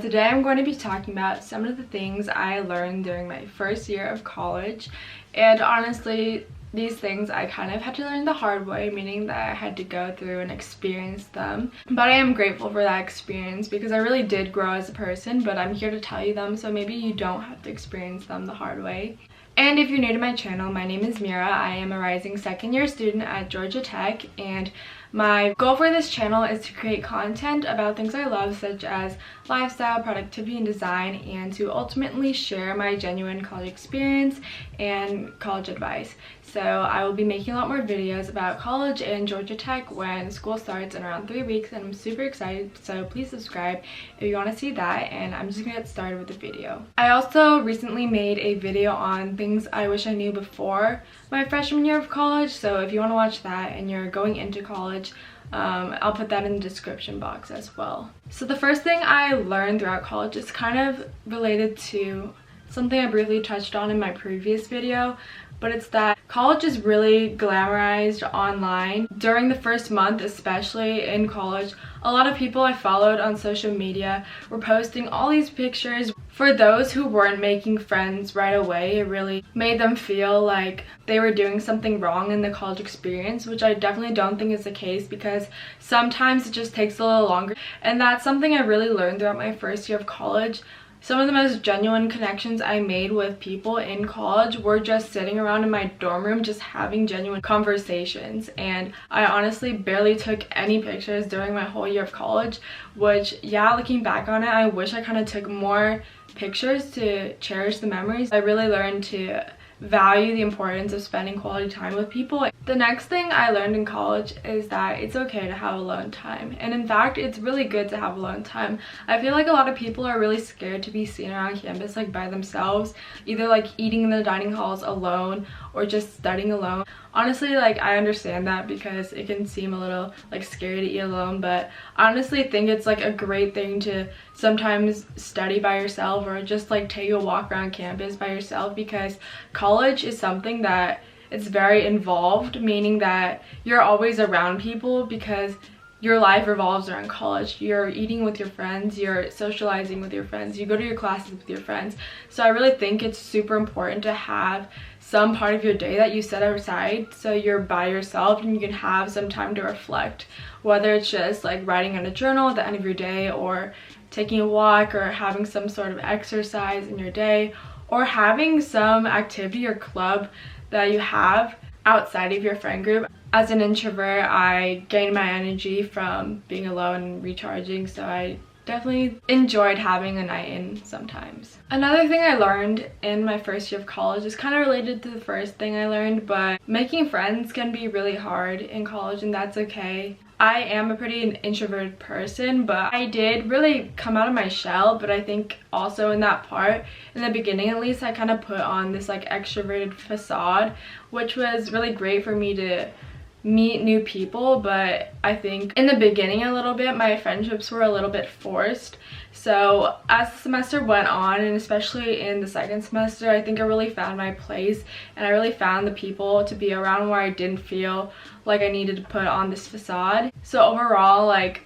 today I'm going to be talking about some of the things I learned during my first year of college. And honestly, these things I kind of had to learn the hard way, meaning that I had to go through and experience them. But I am grateful for that experience because I really did grow as a person, but I'm here to tell you them so maybe you don't have to experience them the hard way. And if you're new to my channel, my name is Mira. I am a rising second-year student at Georgia Tech, and my goal for this channel is to create content about things I love, such as lifestyle, productivity, and design, and to ultimately share my genuine college experience and college advice. So I will be making a lot more videos about college and Georgia Tech when school starts in around 3 weeks, and I'm super excited, so please subscribe if you want to see that. And I'm just gonna get started with the video. I also recently made a video on things I wish I knew before my freshman year of college, so if you want to watch that and you're going into college, I'll put that in the description box as well. So the first thing I learned throughout college is kind of related to something I briefly touched on in my previous video, but it's that college is really glamorized online. During the first month, especially in college, a lot of people I followed on social media were posting all these pictures. For those who weren't making friends right away, it really made them feel like they were doing something wrong in the college experience, which I definitely don't think is the case, because sometimes it just takes a little longer. And that's something I really learned throughout my first year of college. Some of the most genuine connections I made with people in college were just sitting around in my dorm room just having genuine conversations. And I honestly barely took any pictures during my whole year of college, which, yeah, looking back on it, I wish I kind of took more pictures to cherish the memories. I really learned to value the importance of spending quality time with people. The next thing I learned in college is that it's okay to have alone time, and in fact it's really good to have alone time. I feel like a lot of people are really scared to be seen around campus like by themselves, either like eating in the dining halls alone or just studying alone. Honestly, like, I understand that because it can seem a little like scary to eat alone, but I honestly think it's like a great thing to sometimes study by yourself or just like take a walk around campus by yourself, because college is something that it's very involved, meaning that you're always around people because your life revolves around college. You're eating with your friends, you're socializing with your friends, you go to your classes with your friends. So I really think it's super important to have some part of your day that you set aside so you're by yourself and you can have some time to reflect, whether it's just like writing on a journal at the end of your day, or taking a walk, or having some sort of exercise in your day, or having some activity or club that you have outside of your friend group. As an introvert, I gain my energy from being alone and recharging, so I definitely enjoyed having a night in sometimes. Another thing I learned in my first year of college is kind of related to the first thing I learned, but making friends can be really hard in college, and that's okay. I am a pretty introverted person, but I did really come out of my shell. But I think also in that part, in the beginning at least, I kind of put on this like extroverted facade, which was really great for me to meet new people. But I think in the beginning a little bit, my friendships were a little bit forced. So as the semester went on, and especially in the second semester, I think I really found my place, and I really found the people to be around where I didn't feel like I needed to put on this facade. So overall, like,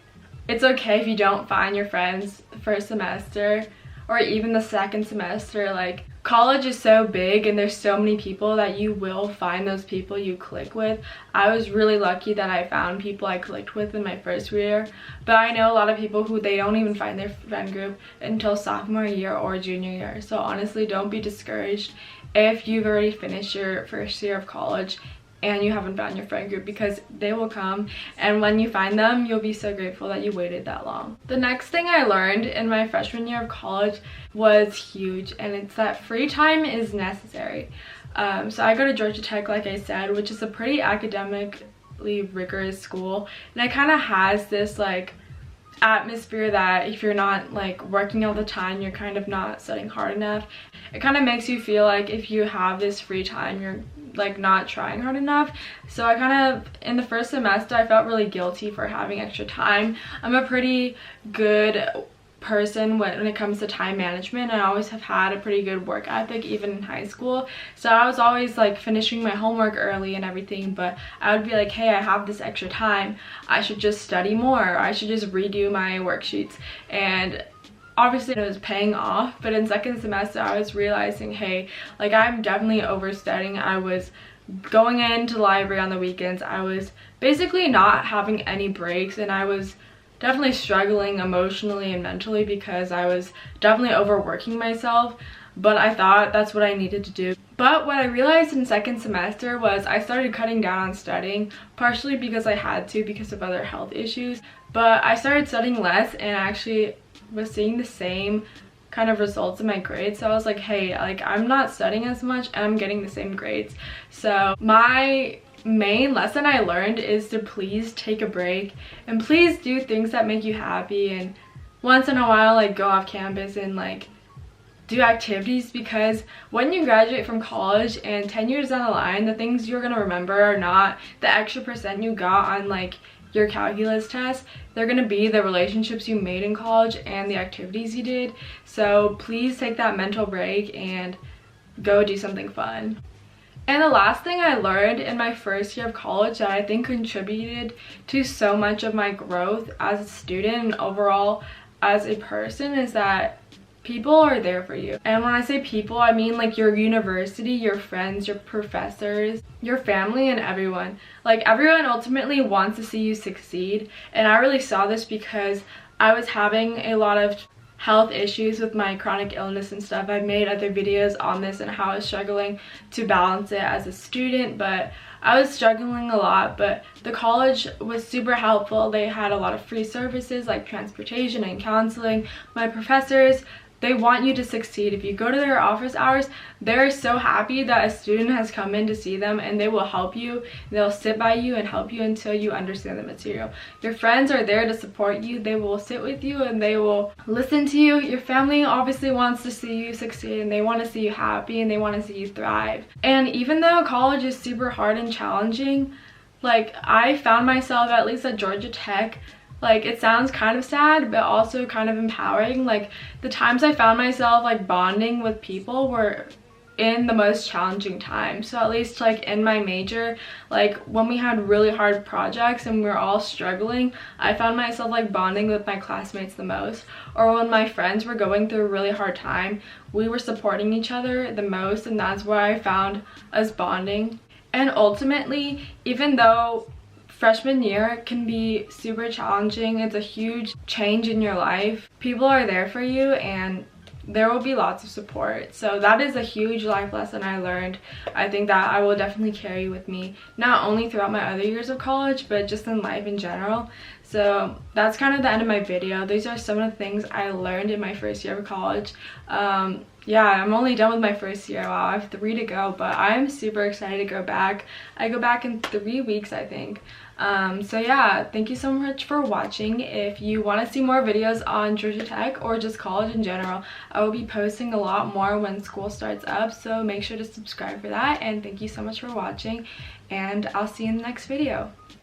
it's okay if you don't find your friends the first semester or even the second semester. Like, college is so big and there's so many people that you will find those people you click with. I was really lucky that I found people I clicked with in my first year, but I know a lot of people who they don't even find their friend group until sophomore year or junior year. So honestly, don't be discouraged if you've already finished your first year of college and you haven't found your friend group, because they will come, and when you find them, you'll be so grateful that you waited that long. The next thing I learned in my freshman year of college was huge, and it's that free time is necessary. So I go to Georgia Tech, like I said, which is a pretty academically rigorous school, and it kind of has this like atmosphere that if you're not like working all the time, you're kind of not studying hard enough. It kind of makes you feel like if you have this free time, you're like not trying hard enough. So I kind of, in the first semester, I felt really guilty for having extra time. I'm a pretty good person when it comes to time management. I always have had a pretty good work ethic even in high school, so I was always like finishing my homework early and everything, but I would be like, hey, I have this extra time, I should just study more, or I should just redo my worksheets. And obviously it was paying off, but in second semester I was realizing, hey, like I'm definitely overstudying. I was going into the library on the weekends. I was basically not having any breaks, and I was definitely struggling emotionally and mentally because I was definitely overworking myself, but I thought that's what I needed to do. But what I realized in second semester was I started cutting down on studying, partially because I had to because of other health issues, but I started studying less and actually was seeing the same kind of results in my grades. So I was like, hey, like I'm not studying as much and I'm getting the same grades. So my main lesson I learned is to please take a break and please do things that make you happy, and once in a while like go off campus and like do activities, because when you graduate from college and 10 years down the line, the things you're gonna remember are not the extra percent you got on like your calculus test. They're gonna be the relationships you made in college and the activities you did. So please take that mental break and go do something fun. And the last thing I learned in my first year of college that I think contributed to so much of my growth as a student and overall as a person is that people are there for you. And when I say people, I mean like your university, your friends, your professors, your family, and everyone. Like everyone ultimately wants to see you succeed. And I really saw this because I was having a lot of health issues with my chronic illness and stuff. I've made other videos on this and how I was struggling to balance it as a student, but I was struggling a lot. But the college was super helpful. They had a lot of free services like transportation and counseling. My professors, they want you to succeed. If you go to their office hours, they're so happy that a student has come in to see them, and they will help you. They'll sit by you and help you until you understand the material. Your friends are there to support you. They will sit with you and they will listen to you. Your family obviously wants to see you succeed, and they want to see you happy, and they want to see you thrive. And even though college is super hard and challenging, like I found myself, at least at Georgia Tech, like it sounds kind of sad but also kind of empowering. Like the times I found myself like bonding with people were in the most challenging times. So at least like in my major, like when we had really hard projects and we were all struggling, I found myself like bonding with my classmates the most. Or when my friends were going through a really hard time, we were supporting each other the most, and that's where I found us bonding. And ultimately, even though freshman year can be super challenging, it's a huge change in your life, people are there for you and there will be lots of support. So that is a huge life lesson I learned. I think that I will definitely carry with me, not only throughout my other years of college, but just in life in general. So that's kind of the end of my video. These are some of the things I learned in my first year of college. Yeah, I'm only done with my first year. Wow, I have 3 to go, but I'm super excited to go back. I go back in 3 weeks, I think. So yeah, thank you so much for watching. If you want to see more videos on Georgia Tech or just college in general, I will be posting a lot more when school starts up, so make sure to subscribe for that. And thank you so much for watching, and I'll see you in the next video.